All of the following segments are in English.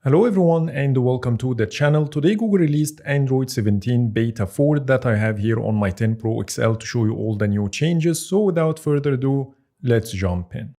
Hello everyone and welcome to the channel. Today Google released Android 17 Beta 4 that I have here on my 10 Pro XL to show you all the new changes. So without further ado, let's jump in.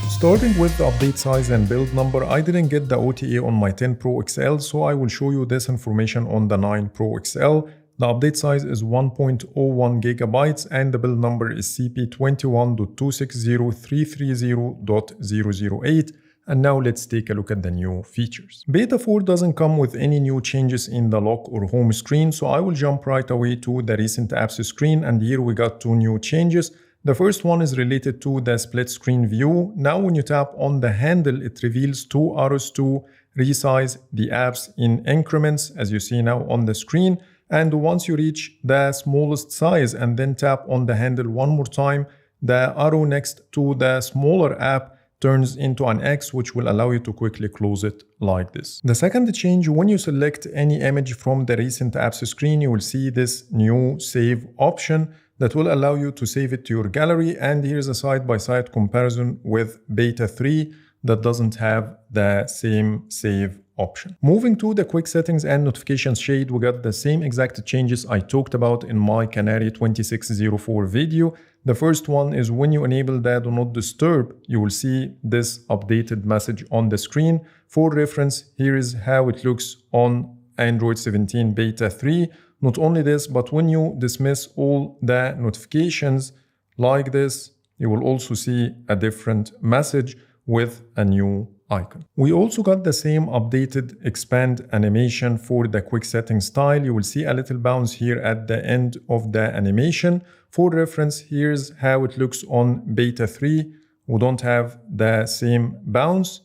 Starting with the update size and build number, I didn't get the OTA on my 10 Pro XL, so I will show you this information on the 9 Pro XL. The update size is 1.01 gigabytes and the build number is CP21.260.330.008. And now let's take a look at the new features. Beta 4 doesn't come with any new changes in the lock or home screen, so I will jump right away to the recent apps screen, and here we got two new changes. The first one is related to the split screen view. Now when you tap on the handle, it reveals two arrows to resize the apps in increments, as you see now on the screen. And once you reach the smallest size and then tap on the handle one more time, the arrow next to the smaller app turns into an X, which will allow you to quickly close it like this. The second change, when you select any image from the recent apps screen, you will see this new save option that will allow you to save it to your gallery. And here's a side-by-side comparison with Beta 3 that doesn't have the same save option. Moving to the quick settings and notifications shade, we got the same exact changes I talked about in my Canary 2604 video. The first one is when you enable the do not disturb, you will see this updated message on the screen. For reference, here is how it looks on Android 17 Beta 3. Not only this, but when you dismiss all the notifications like this, you will also see a different message with a new icon. We also got the same updated expand animation for the quick settings style. You will see a little bounce here at the end of the animation. For reference, here's how it looks on Beta 3. We don't have the same bounce,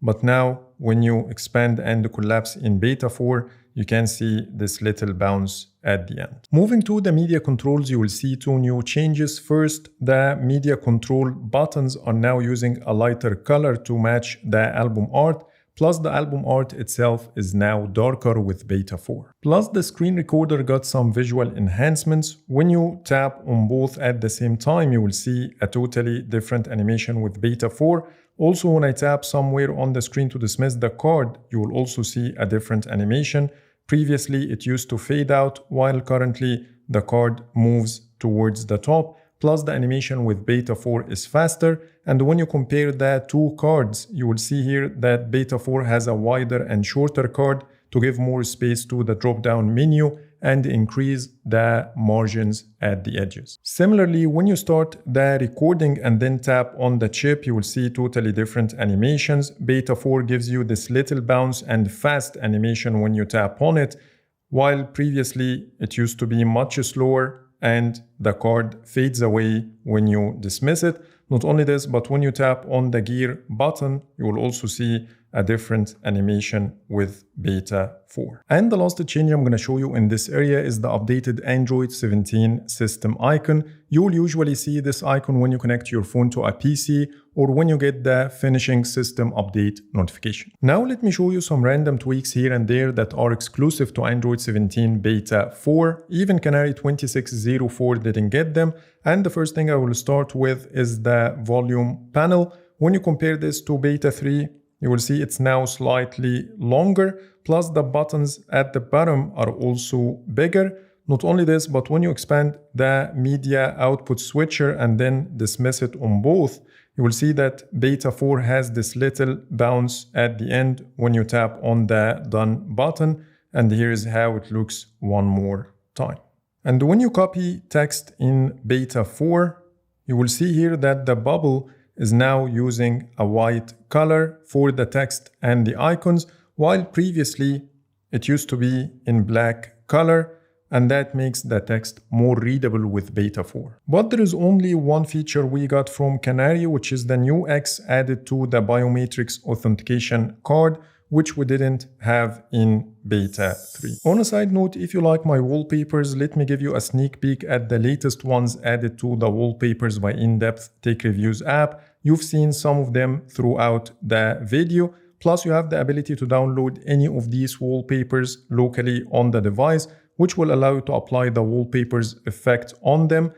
but now when you expand and collapse in Beta 4, you can see this little bounce at the end. Moving to the media controls, you will see two new changes. First, the media control buttons are now using a lighter color to match the album art. Plus, the album art itself is now darker with Beta 4. Plus, the screen recorder got some visual enhancements. When you tap on both at the same time, you will see a totally different animation with Beta 4. Also, when I tap somewhere on the screen to dismiss the card, you will also see a different animation. Previously, it used to fade out, while currently the card moves towards the top. Plus, the animation with Beta 4 is faster. And when you compare the two cards, you will see here that Beta 4 has a wider and shorter card to give more space to the drop-down menu and increase the margins at the edges. Similarly, when you start the recording and then tap on the chip, you will see totally different animations. Beta 4 gives you this little bounce and fast animation when you tap on it, while previously it used to be much slower and the card fades away when you dismiss it. Not only this, but when you tap on the gear button, you will also see a different animation with Beta 4. And the last change I'm going to show you in this area is the updated Android 17 system icon. You will usually see this icon when you connect your phone to a PC or when you get the finishing system update notification. Now let me show you some random tweaks here and there that are exclusive to Android 17 Beta 4. Even Canary 2604 didn't get them. And the first thing I will start with is the volume panel. When you compare this to Beta 3, you will see it's now slightly longer, plus the buttons at the bottom are also bigger. Not only this, but when you expand the media output switcher and then dismiss it on both, you will see that Beta 4 has this little bounce at the end when you tap on the done button. And here's how it looks one more time. And when you copy text in Beta 4, you will see here that the bubble is now using a white color for the text and the icons, while previously it used to be in black color, and that makes the text more readable with Beta 4. But there is only one feature we got from Canary, which is the new X added to the biometrics authentication card, which we didn't have in Beta 3. On a side note, if you like my wallpapers, let me give you a sneak peek at the latest ones added to the Wallpapers by In-Depth Tech Reviews app. You've seen some of them throughout the video. Plus, you have the ability to download any of these wallpapers locally on the device, which will allow you to apply the wallpapers effect on them.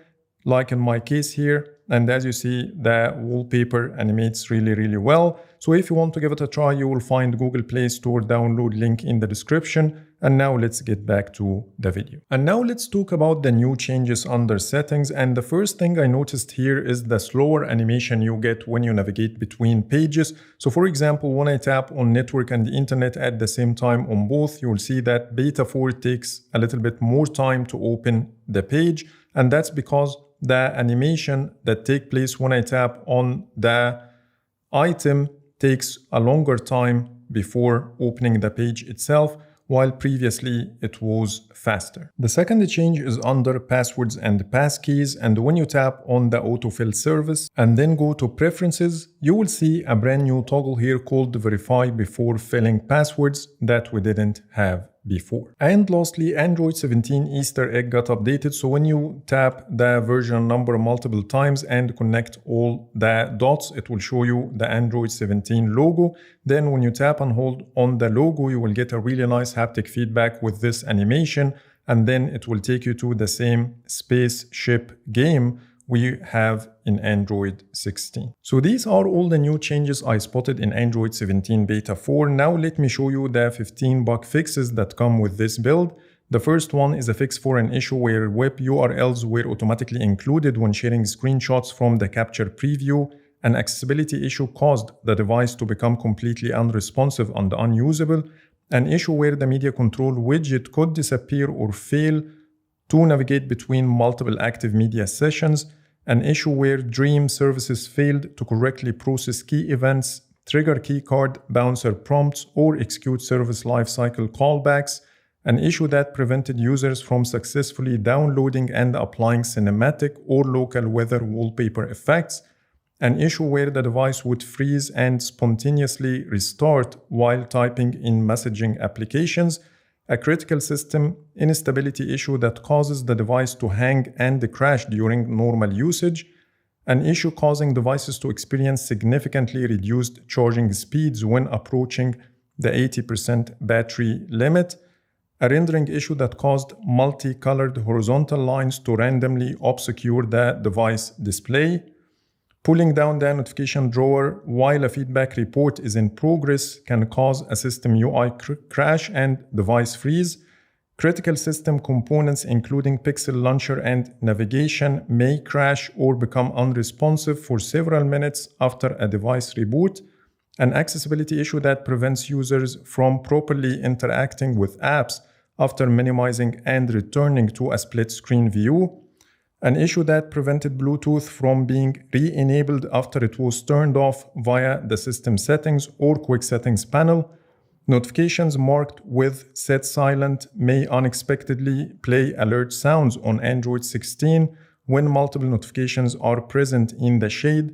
Like in my case here, And as you see, the wallpaper animates really well. So if you want to give it a try, you will find Google Play Store download link in the description. And now let's get back to the video. And now let's talk about the new changes under settings. And the first thing I noticed here is the slower animation you get when you navigate between pages. So for example, when I tap on network and the internet at the same time on both, you'll see that beta 4 takes a little bit more time to open the page. And that's because the animation that takes place when I tap on the item takes a longer time before opening the page itself, while previously it was faster. The second change is under passwords and passkeys, and when you tap on the autofill service and then go to preferences, you will see a brand new toggle here called verify before filling passwords that we didn't have before. And lastly, Android 17 Easter egg got updated, so when you tap the version number multiple times and connect all the dots, it will show you the Android 17 logo. Then when you tap and hold on the logo, you will get a really nice haptic feedback with this animation, and then it will take you to the same spaceship game we have in Android 16. So these are all the new changes I spotted in Android 17 Beta 4. Now let me show you the 15 bug fixes that come with this build. The first one is a fix for an issue where web URLs were automatically included when sharing screenshots from the capture preview. An accessibility issue caused the device to become completely unresponsive and unusable. An issue where the media control widget could disappear or fail to navigate between multiple active media sessions. An issue where Dream services failed to correctly process key events, trigger keycard bouncer prompts, or execute service lifecycle callbacks. An issue that prevented users from successfully downloading and applying cinematic or local weather wallpaper effects. An issue where the device would freeze and spontaneously restart while typing in messaging applications. A critical system instability issue that causes the device to hang and crash during normal usage. An issue causing devices to experience significantly reduced charging speeds when approaching the 80% battery limit. A rendering issue that caused multicolored horizontal lines to randomly obscure the device display. Pulling down the notification drawer while a feedback report is in progress can cause a system UI crash and device freeze. Critical system components including Pixel Launcher and navigation may crash or become unresponsive for several minutes after a device reboot. An accessibility issue that prevents users from properly interacting with apps after minimizing and returning to a split-screen view. An issue that prevented Bluetooth from being re-enabled after it was turned off via the system settings or quick settings panel. Notifications marked with set silent may unexpectedly play alert sounds on Android 16 when multiple notifications are present in the shade.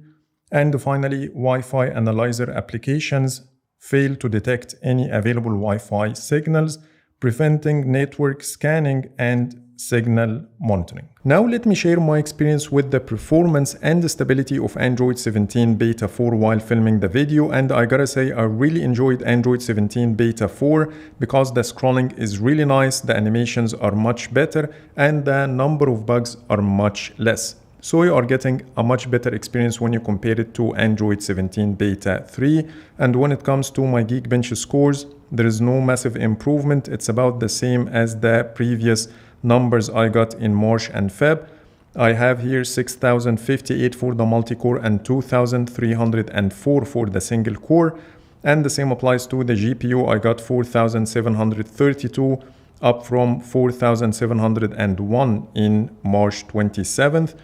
And finally, Wi-Fi analyzer applications fail to detect any available Wi-Fi signals, preventing network scanning and signal monitoring. Now let me share my experience with the performance and the stability of Android 17 Beta 4 while filming the video, and I gotta say I really enjoyed Android 17 Beta 4 because the scrolling is really nice, the animations are much better, and the number of bugs are much less. So you are getting a much better experience when you compare it to Android 17 Beta 3. And when it comes to my Geekbench scores, there is no massive improvement. It's about the same as the previous numbers I got in March and Feb. I have here 6058 for the multi-core and 2304 for the single core. And the same applies to the GPU. I got 4732 up from 4701 in March 27th.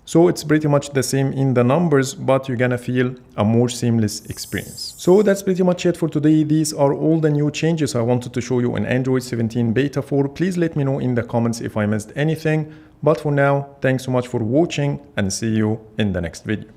So it's pretty much the same in the numbers, but you're gonna feel a more seamless experience. So that's pretty much it for today. These are all the new changes I wanted to show you in Android 17 Beta 4. Please let me know in the comments if I missed anything. But for now, thanks so much for watching and see you in the next video.